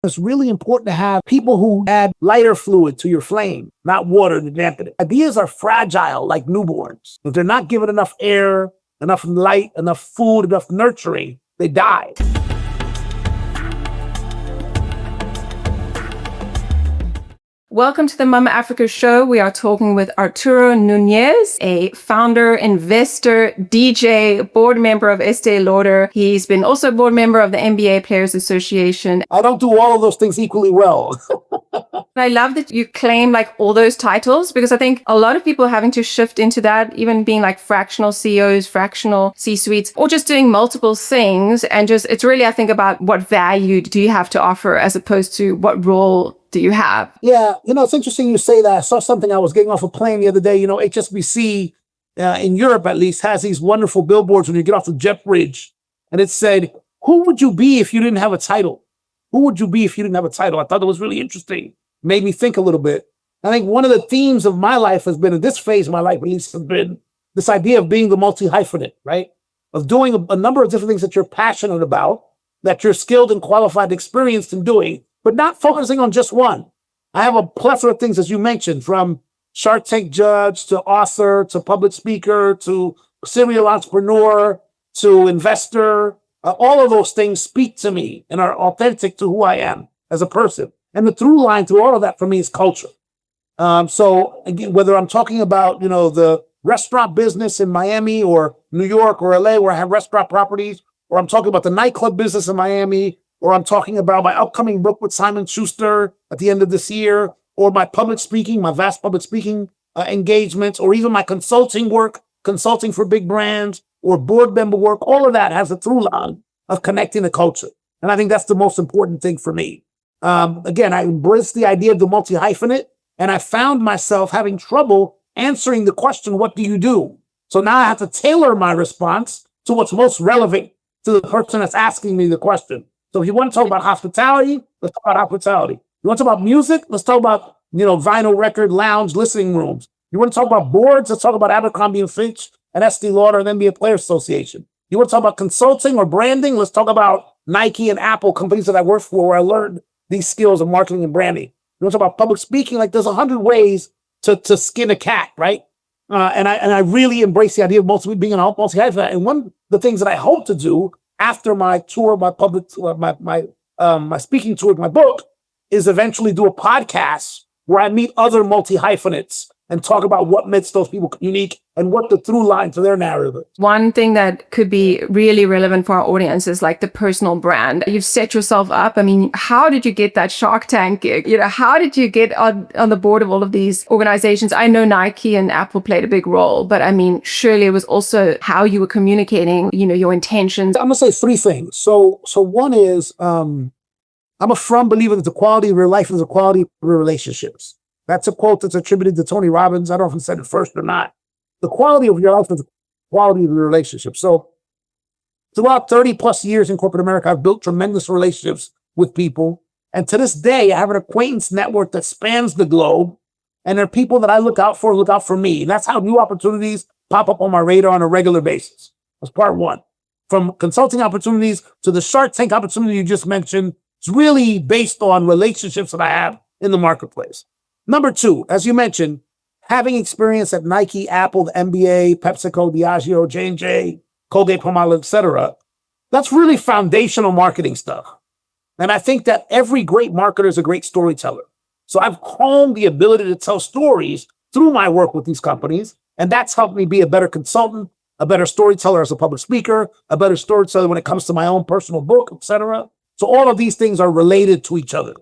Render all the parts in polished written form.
It's really important to have people who add lighter fluid to your flame, not water to dampen it. Ideas are fragile like newborns. If they're not given enough air, enough light, enough food, enough nurturing, they die. Welcome to the Mama Africa Show. We are talking with Arturo Nuñez, a founder, investor, DJ, board member of Estée Lauder. He's been also a board member of the NBA Players Association. I don't do all of those things equally well. I love that you claim like all those titles, because I think a lot of people are having to shift into that, even being like fractional CEOs, fractional C-suites, or just doing multiple things. And just, it's really, I think, about what value do you have to offer as opposed to what role do you have? Yeah, it's interesting you say that. I saw something. I was getting off a plane the other day. HSBC in Europe, at least, has these wonderful billboards when you get off the jet bridge. And it said, who would you be if you didn't have a title? Who would you be if you didn't have a title? I thought that was really interesting. Made me think a little bit. I think one of the themes of my life has been, in this phase of my life at least, has been this idea of being the multi-hyphenate, right? Of doing a number of different things that you're passionate about, that you're skilled and qualified, experienced in doing, but not focusing on just one. I have a plethora of things, as you mentioned, from Shark Tank judge to author to public speaker to serial entrepreneur to investor. All of those things speak to me and are authentic to who I am as a person. And the through line through all of that for me is culture. So again, whether I'm talking about, the restaurant business in Miami or New York or LA where I have restaurant properties, or I'm talking about the nightclub business in Miami, or I'm talking about my upcoming book with Simon Schuster at the end of this year, or my public speaking, my vast public speaking engagements, or even my consulting work, consulting for big brands, or board member work, all of that has a through line of connecting the culture. And I think that's the most important thing for me. Again, I embraced the idea of the multi-hyphenate, and I found myself having trouble answering the question, what do you do? So now I have to tailor my response to what's most relevant to the person that's asking me the question. So if you want to talk about hospitality, let's talk about hospitality. You want to talk about music? Let's talk about, vinyl record lounge listening rooms. You want to talk about boards? Let's talk about Abercrombie and Fitch and Estée Lauder and NBA Players Association. You want to talk about consulting or branding? Let's talk about Nike and Apple, companies that I worked for where I learned these skills of marketing and branding. You want to talk about public speaking? Like there's 100 ways to skin a cat, right? And I really embrace the idea of being a multi-hyphenate. And one of the things that I hope to do after my tour, my public, my speaking tour with my book, is eventually do a podcast where I meet other multi-hyphenates and talk about what makes those people unique and what the through line to their narrative is. One thing that could be really relevant for our audience is like the personal brand. You've set yourself up. I mean, how did you get that Shark Tank gig? How did you get on the board of all of these organizations? I know Nike and Apple played a big role, but I mean, surely it was also how you were communicating, your intentions. I'm gonna say three things. So one is, I'm a firm believer that the quality of your life is the quality of your relationships. That's a quote that's attributed to Tony Robbins. I don't know if he said it first or not. The quality of your life is the quality of your relationship. So throughout 30 plus years in corporate America, I've built tremendous relationships with people. And to this day, I have an acquaintance network that spans the globe. And there are people that I look out for me. And that's how new opportunities pop up on my radar on a regular basis. That's part one. From consulting opportunities to the Shark Tank opportunity you just mentioned, it's really based on relationships that I have in the marketplace. Number two, as you mentioned, having experience at Nike, Apple, the NBA, PepsiCo, Diageo, J&J, Colgate-Palmolive, et cetera, that's really foundational marketing stuff. And I think that every great marketer is a great storyteller. So I've honed the ability to tell stories through my work with these companies, and that's helped me be a better consultant, a better storyteller as a public speaker, a better storyteller when it comes to my own personal book, et cetera. So all of these things are related to each other.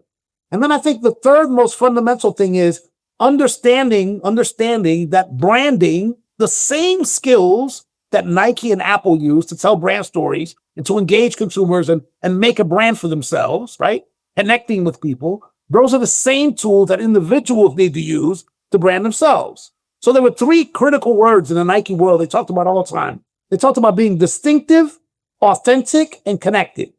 And then I think the third most fundamental thing is understanding that branding, the same skills that Nike and Apple use to tell brand stories and to engage consumers and make a brand for themselves, right? Connecting with people. Those are the same tools that individuals need to use to brand themselves. So there were three critical words in the Nike world they talked about all the time. They talked about being distinctive, authentic, and connected.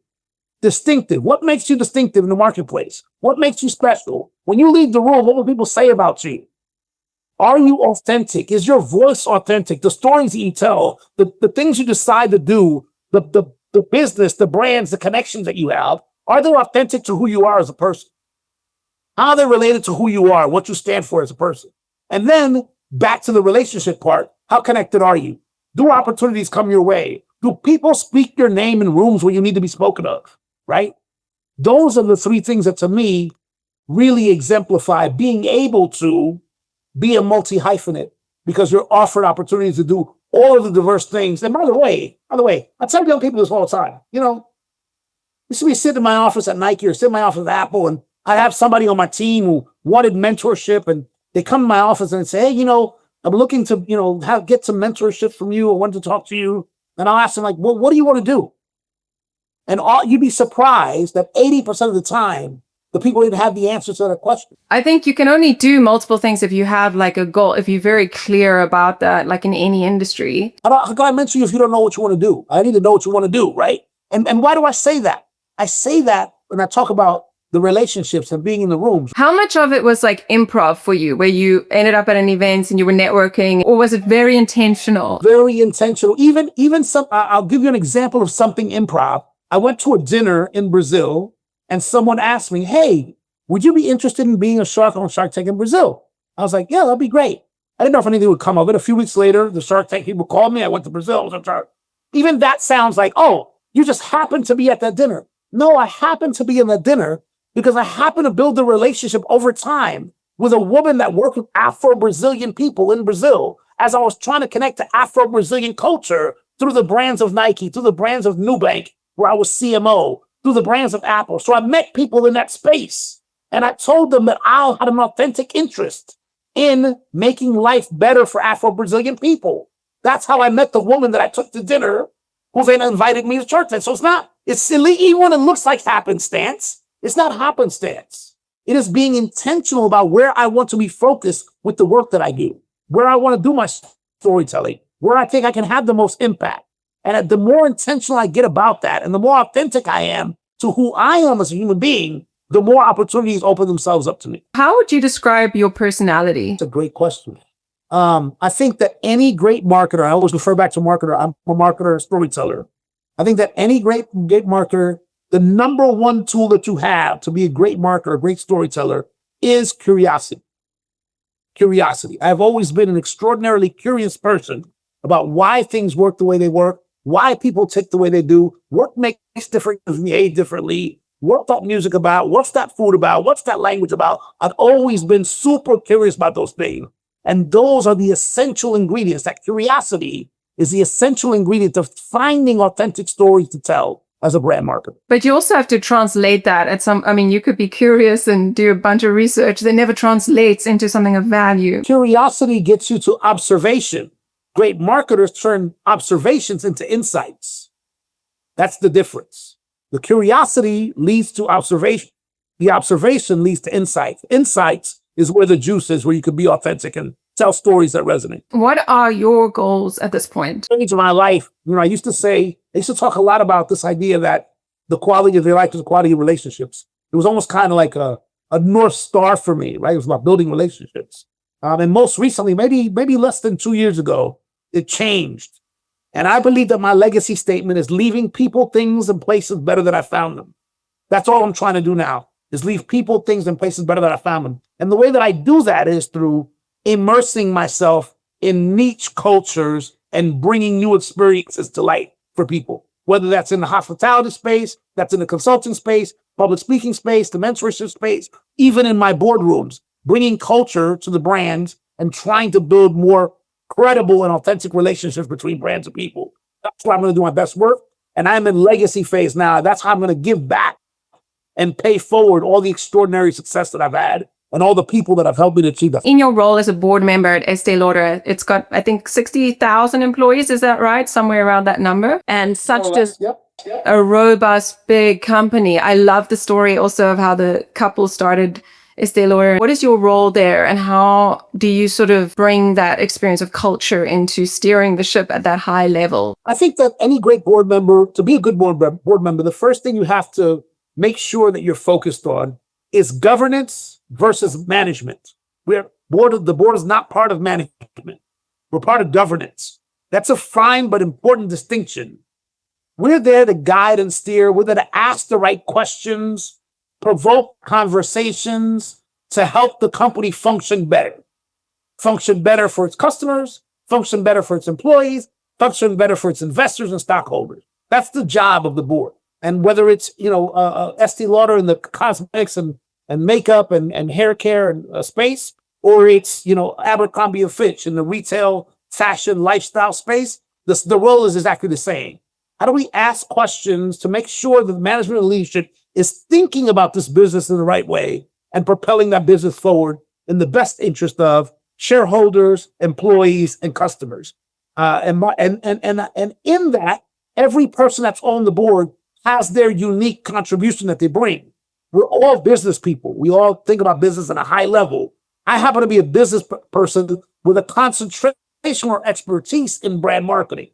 Distinctive. What makes you distinctive in the marketplace? What makes you special? When you leave the room, what will people say about you? Are you authentic? Is your voice authentic? The stories that you tell, the things you decide to do, the business, the brands, the connections that you have, Are they authentic to who you are as a person? How are they related to who you are, what you stand for as a person? And then back to the relationship part. How connected are you? Do opportunities come your way? Do people speak your name in rooms where you need to be spoken of, right? Those are the three things that to me really exemplify being able to be a multi-hyphenate, because you're offered opportunities to do all of the diverse things. And by the way, I tell young people this all the time. You know, used to be sitting in my office at Nike or sit in my office at Apple, and I have somebody on my team who wanted mentorship, and they come to my office and say, hey, you know, I'm looking to, you know, get some mentorship from you. I want to talk to you. And I'll ask them, like, well, what do you want to do? And you'd be surprised that 80% of the time, the people didn't have the answers to that question. I think you can only do multiple things if you have like a goal, if you're very clear about that, like in any industry. How can I mentor you if you don't know what you want to do? I need to know what you want to do, right? And why do I say that? I say that when I talk about the relationships and being in the rooms. How much of it was like improv for you, where you ended up at an event and you were networking, or was it very intentional? Very intentional. Even some, I'll give you an example of something improv. I went to a dinner in Brazil and someone asked me, hey, would you be interested in being a shark on Shark Tank in Brazil? I was like, yeah, that'd be great. I didn't know if anything would come of it. A few weeks later, the Shark Tank people called me. I went to Brazil. Even that sounds like, oh, you just happened to be at that dinner. No, I happened to be in that dinner because I happened to build a relationship over time with a woman that worked with Afro-Brazilian people in Brazil as I was trying to connect to Afro-Brazilian culture through the brands of Nike, through the brands of Nubank, where I was CMO, through the brands of Apple. So I met people in that space, and I told them that I had an authentic interest in making life better for Afro-Brazilian people. That's how I met the woman that I took to dinner, who then invited me to church. So it's silly, even when it looks like happenstance. It's not happenstance. It is being intentional about where I want to be focused with the work that I do, where I want to do my storytelling, where I think I can have the most impact. And the more intentional I get about that, and the more authentic I am to who I am as a human being, the more opportunities open themselves up to me. How would you describe your personality? It's a great question. I think that any great marketer, I always refer back to marketer. I'm a marketer, a storyteller. I think that any great marketer, the number one tool that you have to be a great marketer, a great storyteller, is curiosity. Curiosity. I've always been an extraordinarily curious person about why things work the way they work, why people tick the way they do, what makes different behave differently, what's that music about, what's that food about, what's that language about. I've always been super curious about those things. And those are the essential ingredients. That curiosity is the essential ingredient of finding authentic stories to tell as a brand marketer. But you also have to translate that you could be curious and do a bunch of research that never translates into something of value. Curiosity gets you to observation. Great marketers turn observations into insights. That's the difference. The curiosity leads to observation. The observation leads to insights. Insights is where the juice is, where you can be authentic and tell stories that resonate. What are your goals at this point? In my life, I used to talk a lot about this idea that the quality of your life is the quality of relationships. It was almost kind of like a North Star for me, right? It was about building relationships. And most recently, maybe less than 2 years ago, it changed. And I believe that my legacy statement is leaving people, things, and places better than I found them. That's all I'm trying to do now, is leave people, things, and places better than I found them. And the way that I do that is through immersing myself in niche cultures and bringing new experiences to light for people, whether that's in the hospitality space, that's in the consulting space, public speaking space, the mentorship space, even in my boardrooms, bringing culture to the brands and trying to build more credible and authentic relationships between brands and people. That's where I'm going to do my best work. And I'm in legacy phase now. That's how I'm going to give back and pay forward all the extraordinary success that I've had and all the people that have helped me to achieve that. In your role as a board member at Estée Lauder, it's got, I think, 60,000 employees. Is that right? Somewhere around that number. And such just a robust, big company. I love the story also of how the couple started Estée Lauder. What is your role there, and how do you sort of bring that experience of culture into steering the ship at that high level? I think that any great board member, to be a good board member, the first thing you have to make sure that you're focused on is governance versus management. The board is not part of management. We're part of governance. That's a fine but important distinction. We're there to guide and steer. We're there to ask the right questions, provoke conversations to help the company function better. Function better for its customers, function better for its employees, function better for its investors and stockholders. That's the job of the board. And whether it's, Estée Lauder in the cosmetics and makeup and hair care and space, or it's, Abercrombie and Fitch in the retail, fashion, lifestyle space, the role is exactly the same. How do we ask questions to make sure that the management and leadership is thinking about this business in the right way and propelling that business forward in the best interest of shareholders, employees, and customers? And in that, every person that's on the board has their unique contribution that they bring. We're all business people. We all think about business at a high level. I happen to be a business person with a concentration or expertise in brand marketing.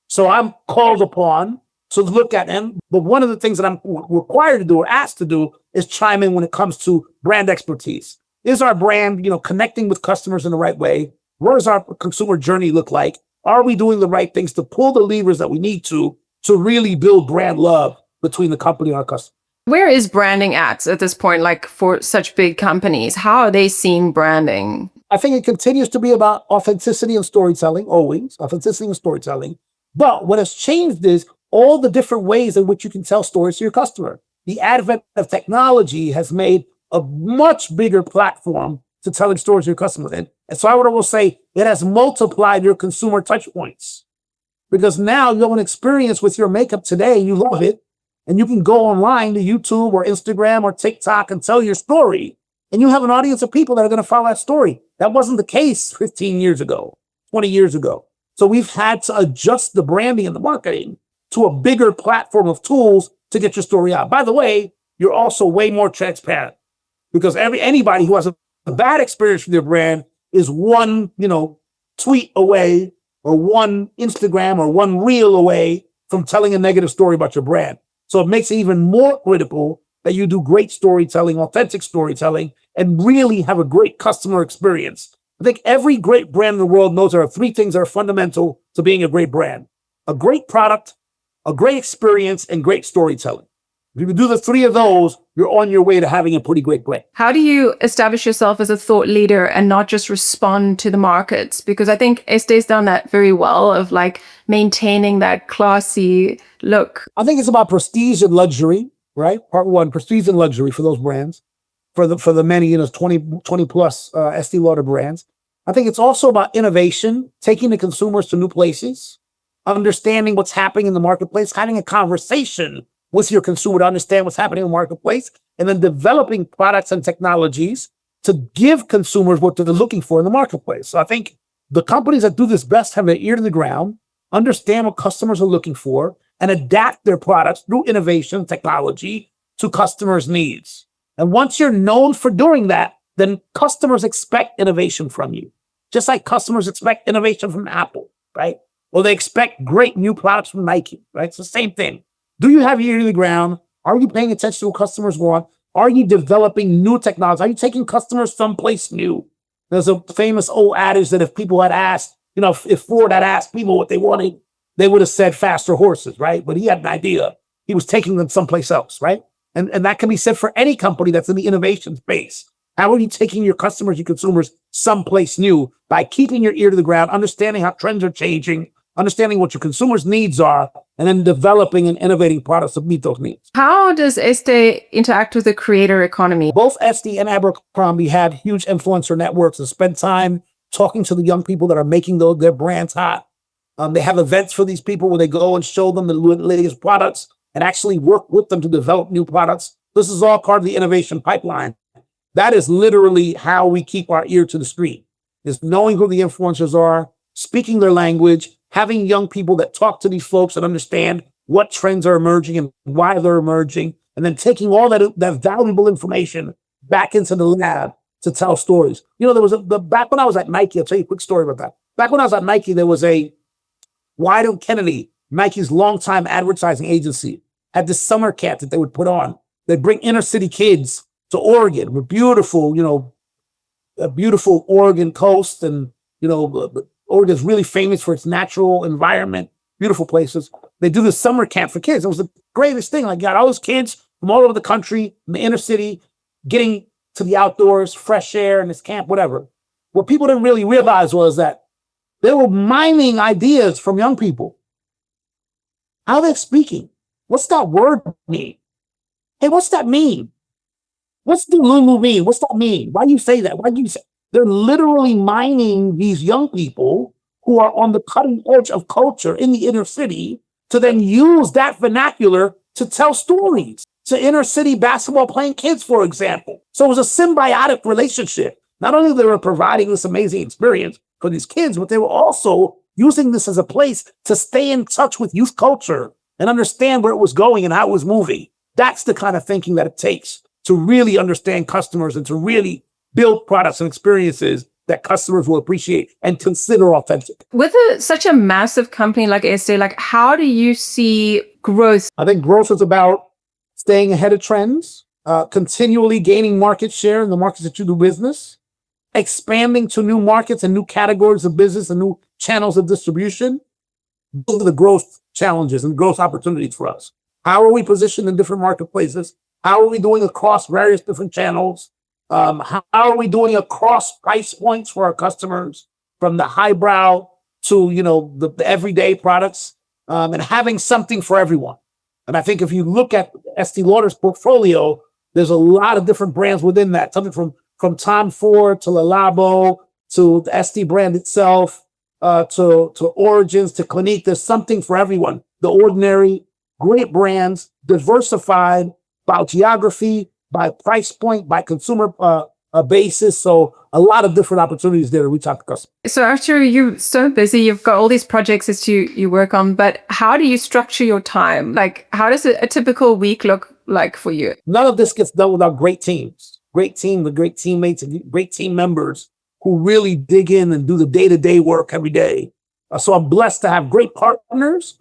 So I'm called upon to look at them. But one of the things that I'm required to do or asked to do is chime in when it comes to brand expertise. Is our brand, connecting with customers in the right way? What does our consumer journey look like? Are we doing the right things to pull the levers that we need to really build brand love between the company and our customers? Where is branding at this point, like for such big companies? How are they seeing branding? I think it continues to be about authenticity and storytelling, always authenticity and storytelling. But what has changed is all the different ways in which you can tell stories to your customer. The advent of technology has made a much bigger platform to telling stories to your customers. And so I would almost say it has multiplied your consumer touch points, because now you have an experience with your makeup today, you love it, and you can go online to YouTube or Instagram or TikTok and tell your story. And you have an audience of people that are going to follow that story. That wasn't the case 15 years ago, 20 years ago. So we've had to adjust the branding and the marketing to a bigger platform of tools to get your story out. By the way, you're also way more transparent, because anybody who has a bad experience with your brand is one, tweet away or one Instagram or one reel away from telling a negative story about your brand. So it makes it even more critical that you do great storytelling, authentic storytelling, and really have a great customer experience. I think every great brand in the world knows there are three things that are fundamental to being a great brand: a great product, a great experience, and great storytelling. If you can do the three of those, you're on your way to having a pretty great brand. How do you establish yourself as a thought leader and not just respond to the markets? Because I think Estée's done that very well, of like maintaining that classy look. I think it's about prestige and luxury, right? Part one, prestige and luxury for those brands, for the many, 20 plus Estée Lauder brands. I think it's also about innovation, taking the consumers to new places, understanding what's happening in the marketplace, having a conversation with your consumer to understand what's happening in the marketplace, and then developing products and technologies to give consumers what they're looking for in the marketplace. So I think the companies that do this best have their ear to the ground, understand what customers are looking for, and adapt their products through innovation technology to customers' needs. And once you're known for doing that, then customers expect innovation from you. Just like customers expect innovation from Apple, right? Or they expect great new products from Nike, right? It's the same thing. Do you have your ear to the ground? Are you paying attention to what customers want? Are you developing new technology? Are you taking customers someplace new? There's a famous old adage that if people had asked, if Ford had asked people what they wanted, they would have said faster horses, right? But he had an idea. He was taking them someplace else, right? And that can be said for any company that's in the innovation space. How are you taking your customers, your consumers someplace new? By keeping your ear to the ground, understanding how trends are changing, understanding what your consumers' needs are, and then developing and innovating products to meet those needs. How does Estée interact with the creator economy? Both Estée and Abercrombie had huge influencer networks and spend time talking to the young people that are making their brands hot. They have events for these people where they go and show them the latest products and actually work with them to develop new products. This is all part of the innovation pipeline. That is literally how we keep our ear to the street, is knowing who the influencers are, speaking their language, having young people that talk to these folks and understand what trends are emerging and why they're emerging, and then taking all that valuable information back into the lab to tell stories. There was back when I was at Nike, I'll tell you a quick story about that. Back when I was at Nike, there was a Wyden Kennedy, Nike's longtime advertising agency, had this summer camp that they would put on. They'd bring inner city kids to Oregon, with beautiful, a beautiful Oregon coast, and Oregon's really famous for its natural environment, beautiful places. They do the summer camp for kids. It was the greatest thing. Like, got all those kids from all over the country, in the inner city, getting to the outdoors, fresh air, and this camp, whatever. What people didn't really realize was that they were mining ideas from young people. How they're speaking. What's that word mean? Hey, what's that mean? What's the Lulu mean? What's that mean? Why do you say that? Why do you say? They're literally mining these young people who are on the cutting edge of culture in the inner city to then use that vernacular to tell stories to inner city basketball playing kids, for example. So it was a symbiotic relationship. Not only they were providing this amazing experience for these kids, but they were also using this as a place to stay in touch with youth culture and understand where it was going and how it was moving. That's the kind of thinking that it takes to really understand customers and to really build products and experiences that customers will appreciate and consider authentic. With such a massive company like Estée, like how do you see growth? I think growth is about staying ahead of trends, continually gaining market share in the markets that you do business, expanding to new markets and new categories of business and new channels of distribution. Those are the growth challenges and growth opportunities for us. How are we positioned in different marketplaces? How are we doing across various different channels? How are we doing across price points for our customers, from the highbrow to, the everyday products, and having something for everyone. And I think if you look at Estée Lauder's portfolio, there's a lot of different brands within that, something from Tom Ford to Le Labo to the Estée brand itself, to Origins to Clinique. There's something for everyone. The Ordinary, great brands, diversified by geography, by price point, by consumer basis. So a lot of different opportunities there to reach out to customers. So Arturo, you're so busy. You've got all these projects that you work on, but how do you structure your time? Like, how does a typical week look like for you? None of this gets done without great teams, great team with great teammates and great team members who really dig in and do the day-to-day work every day. So I'm blessed to have great partners,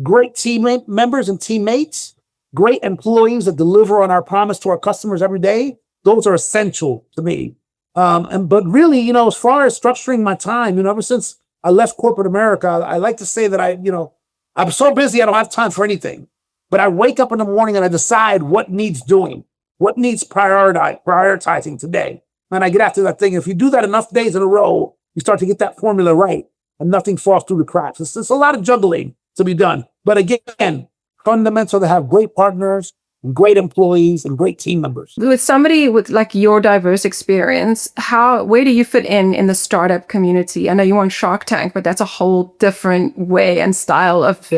great team members and teammates, great employees that deliver on our promise to our customers every day. Those are essential to me. But really, as far as structuring my time, ever since I left corporate America, I like to say that I'm so busy, I don't have time for anything. But I wake up in the morning and I decide what needs doing, what needs prioritizing today. And I get after that thing. If you do that enough days in a row, you start to get that formula right and nothing falls through the cracks. It's a lot of juggling to be done. But again, fundamental to have great partners, great employees, and great team members. With somebody with like your diverse experience, where do you fit in the startup community? I know you're on Shark Tank, but that's a whole different way and style of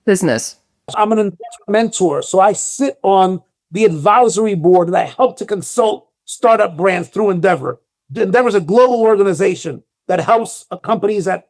business. I'm an investment mentor, so I sit on the advisory board and I help to consult startup brands through Endeavor. Endeavor is a global organization that helps companies at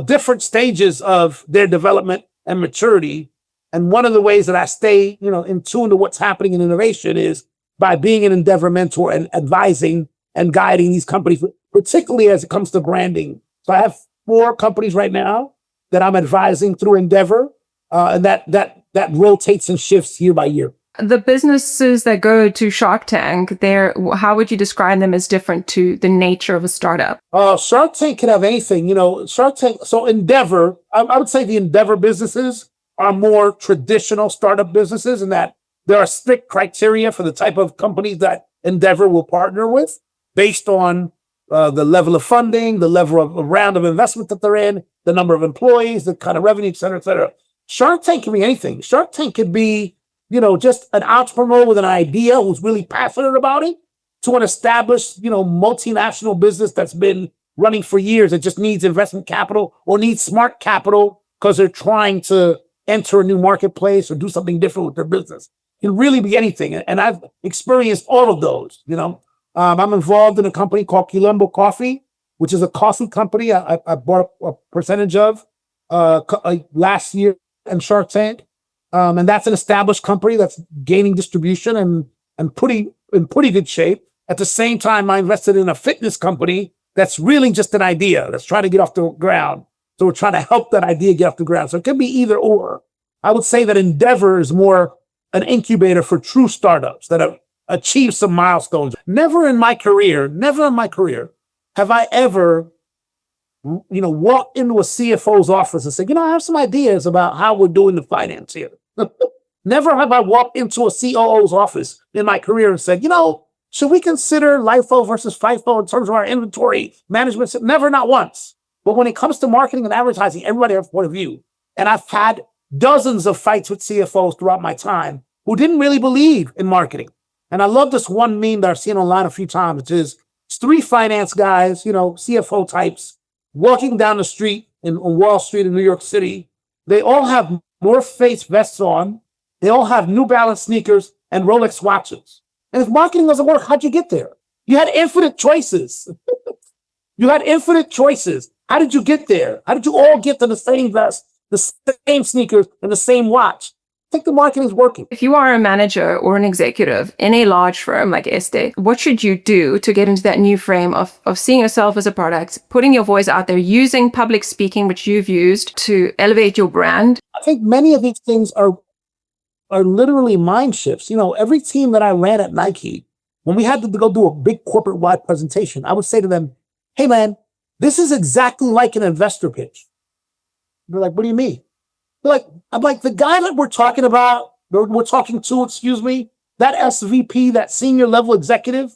different stages of their development and maturity. And one of the ways that I stay, in tune to what's happening in innovation is by being an Endeavor mentor and advising and guiding these companies, particularly as it comes to branding. So I have 4 companies right now that I'm advising through Endeavor, and that rotates and shifts year by year. The businesses that go to Shark Tank, how would you describe them as different to the nature of a startup? Shark Tank can have anything, Shark Tank. So Endeavor, I would say the Endeavor businesses are more traditional startup businesses in that there are strict criteria for the type of companies that Endeavor will partner with based on the level of funding, the level of round of investment that they're in, the number of employees, the kind of revenue, et cetera, et cetera. Shark Tank can be anything. Shark Tank could be, just an entrepreneur with an idea who's really passionate about it, to an established, multinational business that's been running for years. It just needs investment capital or needs smart capital because they're trying to enter a new marketplace or do something different with their business. It can really be anything. And I've experienced all of those, I'm involved in a company called Quilombo Coffee, which is a coffee company I bought a percentage of last year in Shark Tank. And that's an established company that's gaining distribution and in pretty good shape. At the same time, I invested in a fitness company that's really just an idea that's trying to get off the ground. So we're trying to help that idea get off the ground. So it can be either or. I would say that Endeavor is more an incubator for true startups that have achieved some milestones. Never in my career have I ever walk into a CFO's office and say, I have some ideas about how we're doing the finance here. Never have I walked into a COO's office in my career and said, should we consider LIFO versus FIFO in terms of our inventory management? Never, not once. But when it comes to marketing and advertising, everybody has a point of view. And I've had dozens of fights with CFOs throughout my time who didn't really believe in marketing. And I love this one meme that I've seen online a few times, which is it's three finance guys, CFO types, walking down the street on Wall Street in New York City. They all have North Face vests on. They all have New Balance sneakers and Rolex watches. And if marketing doesn't work, how'd you get there? You had infinite choices. You had infinite choices. How did you get there? How did you all get to the same vest, the same sneakers, and the same watch? I think the marketing is working. If you are a manager or an executive in a large firm like Estée, what should you do to get into that new frame of seeing yourself as a product, putting your voice out there, using public speaking, which you've used to elevate your brand? I think many of these things are literally mind shifts. Every team that I ran at Nike, when we had to go do a big corporate-wide presentation, I would say to them, hey, man, this is exactly like an investor pitch. They're like, what do you mean? I'm like, the guy that we're talking to, that SVP, that senior level executive,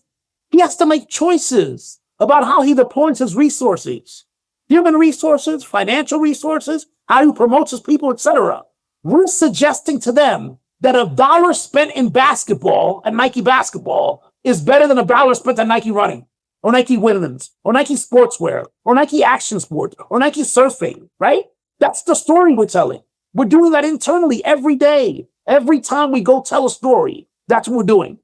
he has to make choices about how he deploys his resources, human resources, financial resources, how he promotes his people, etc. We're suggesting to them that $1 spent in basketball at Nike basketball is better than $1 spent at Nike running, or Nike women's, or Nike sportswear, or Nike action sports, or Nike surfing, right? That's the story we're telling. We're doing that internally every day. Every time we go tell a story, that's what we're doing.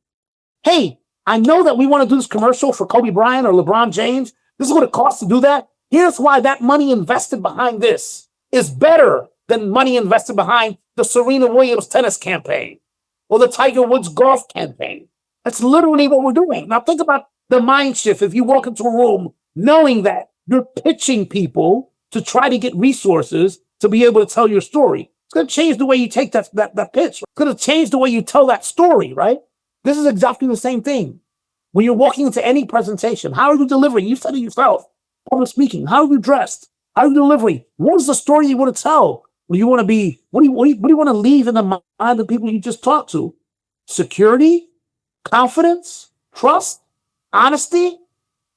Hey, I know that we want to do this commercial for Kobe Bryant or LeBron James. This is what it costs to do that. Here's why that money invested behind this is better than money invested behind the Serena Williams tennis campaign or the Tiger Woods golf campaign. That's literally what we're doing. Now think about the mind shift. If you walk into a room knowing that you're pitching people to try to get resources to be able to tell your story, it's going to change the way you take that pitch. It's going to change the way you tell that story, right? This is exactly the same thing. When you're walking into any presentation, how are you delivering? You said it yourself. Public speaking. How are you dressed? How are you delivering? What is the story you want to tell? What do you want to be? What do you want to leave in the mind of the people you just talked to? Security, confidence, trust, honesty.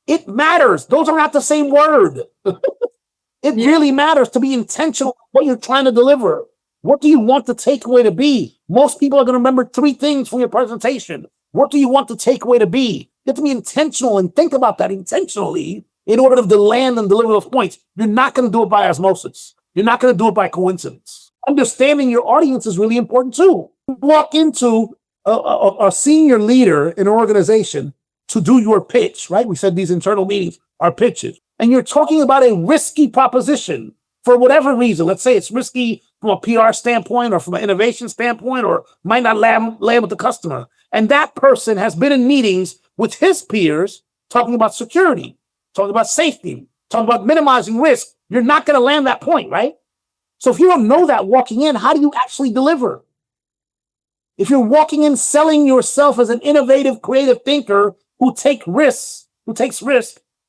It matters. Those are not the same word. It really matters to be intentional what you're trying to deliver. What do you want the takeaway to be? Most people are going to remember 3 things from your presentation. What do you want the takeaway to be? You have to be intentional and think about that intentionally in order to land and deliver those points. You're not going to do it by osmosis. You're not going to do it by coincidence. Understanding your audience is really important too. Walk into a senior leader in an organization to do your pitch, right? We said these internal meetings are pitches. And you're talking about a risky proposition for whatever reason. Let's say it's risky from a PR standpoint or from an innovation standpoint, or might not land with the customer. And that person has been in meetings with his peers talking about security, talking about safety, talking about minimizing risk. You're not going to land that point, right? So if you don't know that walking in, how do you actually deliver? If you're walking in selling yourself as an innovative, creative thinker who takes risks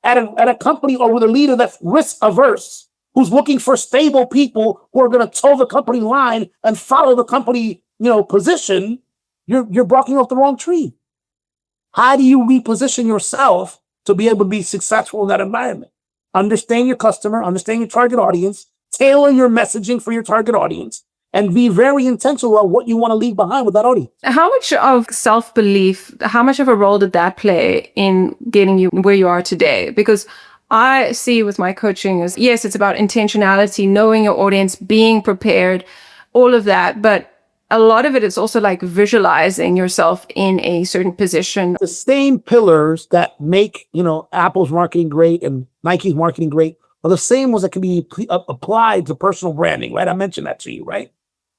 at a company or with a leader that's risk averse, who's looking for stable people who are going to toe the company line and follow the company, position, you're barking off the wrong tree. How do you reposition yourself to be able to be successful in that environment? Understand your customer, understand your target audience, tailor your messaging for your target audience, and be very intentional about what you want to leave behind with that audience. How much of self-belief, how much of a role did that play in getting you where you are today? Because I see with my coaching is, yes, it's about intentionality, knowing your audience, being prepared, all of that. But a lot of it is also like visualizing yourself in a certain position. The same pillars that make, Apple's marketing great and Nike's marketing great are the same ones that can be applied to personal branding, right? I mentioned that to you, right?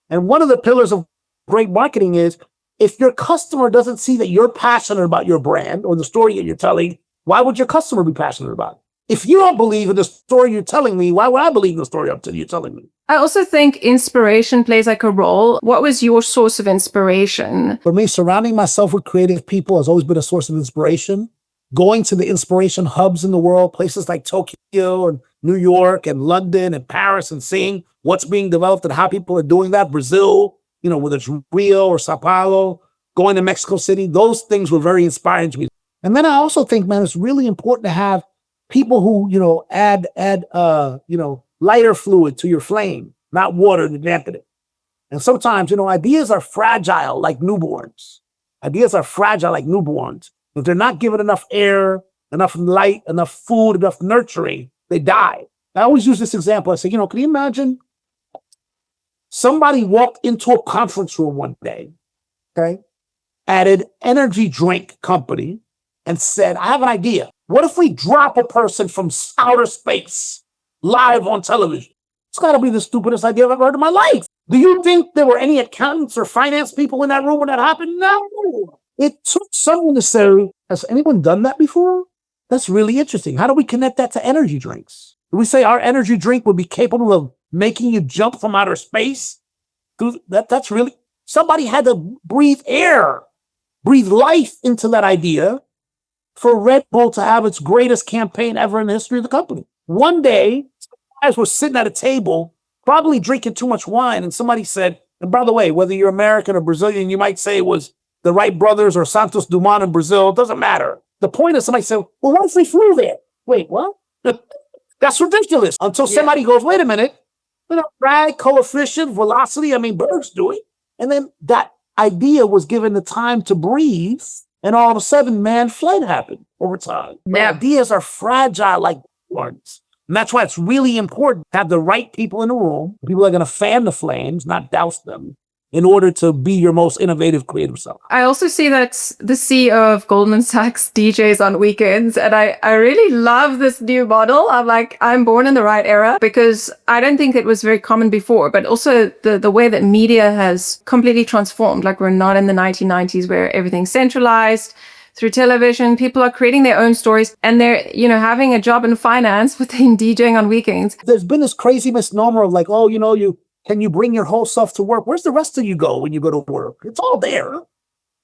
And one of the pillars of great marketing is if your customer doesn't see that you're passionate about your brand or the story that you're telling, why would your customer be passionate about it? If you don't believe in the story you're telling me, why would I believe in the story you're telling me? I also think inspiration plays like a role. What was your source of inspiration? For me, surrounding myself with creative people has always been a source of inspiration. going to the inspiration hubs in the world, places like Tokyo and New York and London and Paris, and seeing what's being developed and how people are doing that. Brazil, whether it's Rio or Sao Paulo, going to Mexico City, those things were very inspiring to me. And then I also think, man, it's really important to have people who, add lighter fluid to your flame, not water to dampen it. And sometimes, ideas are fragile like newborns. Ideas are fragile like newborns. If they're not given enough air, enough light, enough food, enough nurturing, they die. I always use this example. I say, can you imagine somebody walked into a conference room one day, okay, at an energy drink company and said, I have an idea. What if we drop a person from outer space live on television? It's got to be the stupidest idea I've ever heard in my life. Do you think there were any accountants or finance people in that room when that happened? No. It took someone to say, has anyone done that before? That's really interesting. How do we connect that to energy drinks? Do we say our energy drink would be capable of making you jump from outer space? That's really, somebody had to breathe air, breathe life into that idea for Red Bull to have its greatest campaign ever in the history of the company. One day, guys were sitting at a table, probably drinking too much wine, and somebody said, and by the way, whether you're American or Brazilian, you might say it was the Wright brothers or Santos Dumont in Brazil, it doesn't matter. The point is somebody said, well, what if they flew there? Wait, what? That's ridiculous. Until somebody goes, wait a minute, drag, coefficient, velocity, birds do it. And then that idea was given the time to breathe, and all of a sudden, flight happened over time. Yeah. Ideas are fragile like ones. And that's why it's really important to have the right people in the room. People are going to fan the flames, not douse them, in order to be your most innovative, creative self. I also see that the CEO of Goldman Sachs DJs on weekends, and I really love this new model. I'm like, I'm born in the right era, because I don't think it was very common before, but also the way that media has completely transformed. Like, we're not in the 1990s where everything's centralized. Through television, people are creating their own stories, and they're, having a job in finance within DJing on weekends. There's been this crazy misnomer of like, oh, can you bring your whole self to work? Where's the rest of you go when you go to work? It's all there.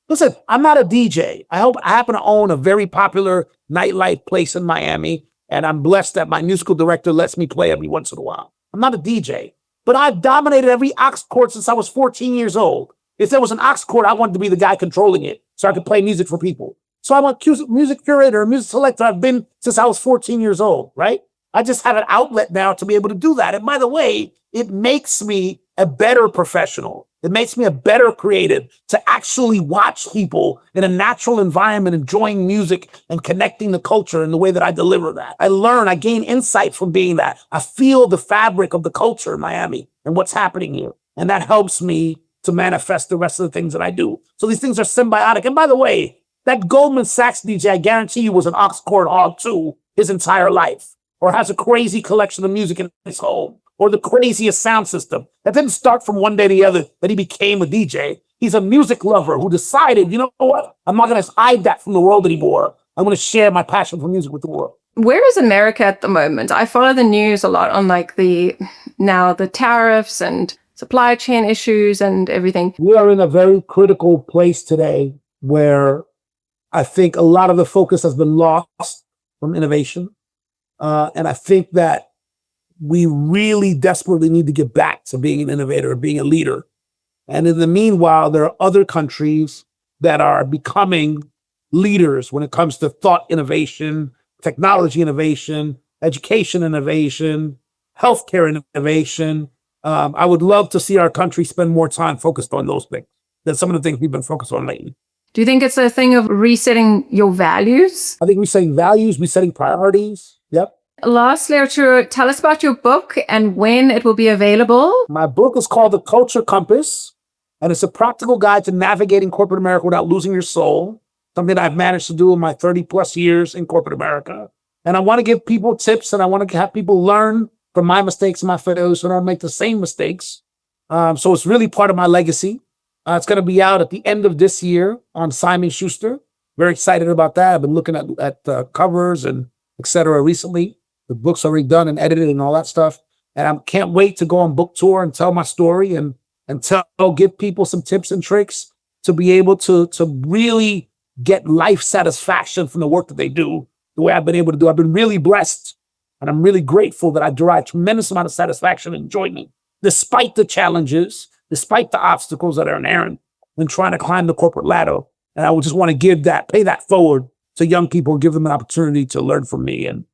Listen, I'm not a DJ. I happen to own a very popular nightlife place in Miami, and I'm blessed that my musical director lets me play every once in a while. I'm not a DJ, but I've dominated every aux chord since I was 14 years old. If there was an aux chord, I wanted to be the guy controlling it so I could play music for people. So I'm a music curator, music selector. I've been since I was 14 years old, right? I just have an outlet now to be able to do that. And by the way, it makes me a better professional. It makes me a better creative to actually watch people in a natural environment, enjoying music and connecting the culture in the way that I deliver that. I gain insight from being that. I feel the fabric of the culture in Miami and what's happening here. And that helps me to manifest the rest of the things that I do. So these things are symbiotic. And by the way, that Goldman Sachs DJ, I guarantee you, was an aux chord hog too his entire life, or has a crazy collection of music in his home, or the craziest sound system. That didn't start from one day to the other that he became a DJ. He's a music lover who decided, you know what? I'm not going to hide that from the world anymore. I'm going to share my passion for music with the world. Where is America at the moment? I follow the news a lot on like the tariffs and supply chain issues and everything. We are in a very critical place today where I think a lot of the focus has been lost from innovation. And I think that we really desperately need to get back to being an innovator, being a leader. And in the meanwhile, there are other countries that are becoming leaders when it comes to thought innovation, technology innovation, education innovation, healthcare innovation. I would love to see our country spend more time focused on those things than some of the things we've been focused on lately. Do you think it's a thing of resetting your values? I think resetting values, resetting priorities. Yep. Lastly, Arturo, tell us about your book and when it will be available. My book is called The Culture Compass, and it's a practical guide to navigating corporate America without losing your soul, something that I've managed to do in my 30 plus years in corporate America. And I want to give people tips, and I want to have people learn from my mistakes and my failures so they don't make the same mistakes. So it's really part of my legacy. It's going to be out at the end of this year on Simon Schuster. Very excited about that. I've been looking at covers and et cetera recently. The book's already done and edited and all that stuff. And I can't wait to go on book tour and tell my story and give people some tips and tricks to be able to really get life satisfaction from the work that they do the way I've been able to do. I've been really blessed, and I'm really grateful that I derive a tremendous amount of satisfaction and enjoyment, despite the challenges, despite the obstacles that are inherent when trying to climb the corporate ladder. And I would just want to pay that forward to young people, give them an opportunity to learn from me and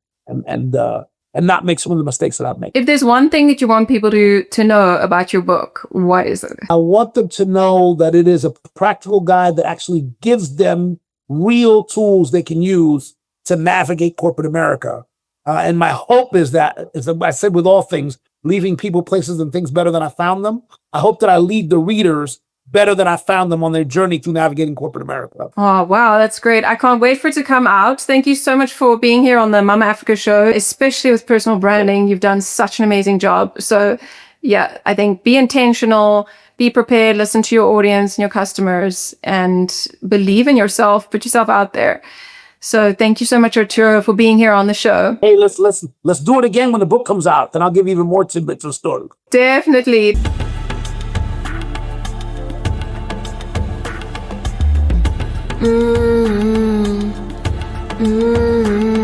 not make some of the mistakes that I've made. If there's one thing that you want people to know about your book, what is it? I want them to know that it is a practical guide that actually gives them real tools they can use to navigate corporate America. And my hope is that, as I said with all things, leaving people, places, and things better than I found them. I hope that I lead the readers better than I found them on their journey through navigating corporate America. Oh, wow. That's great. I can't wait for it to come out. Thank you so much for being here on the Mama Africa show, especially with personal branding. You've done such an amazing job. So yeah, I think be intentional, be prepared, listen to your audience and your customers, and believe in yourself, put yourself out there. So thank you so much, Arturo, for being here on the show. Hey, let's do it again when the book comes out. Then I'll give you even more tidbits of story. Definitely. Mm-hmm. Mm-hmm.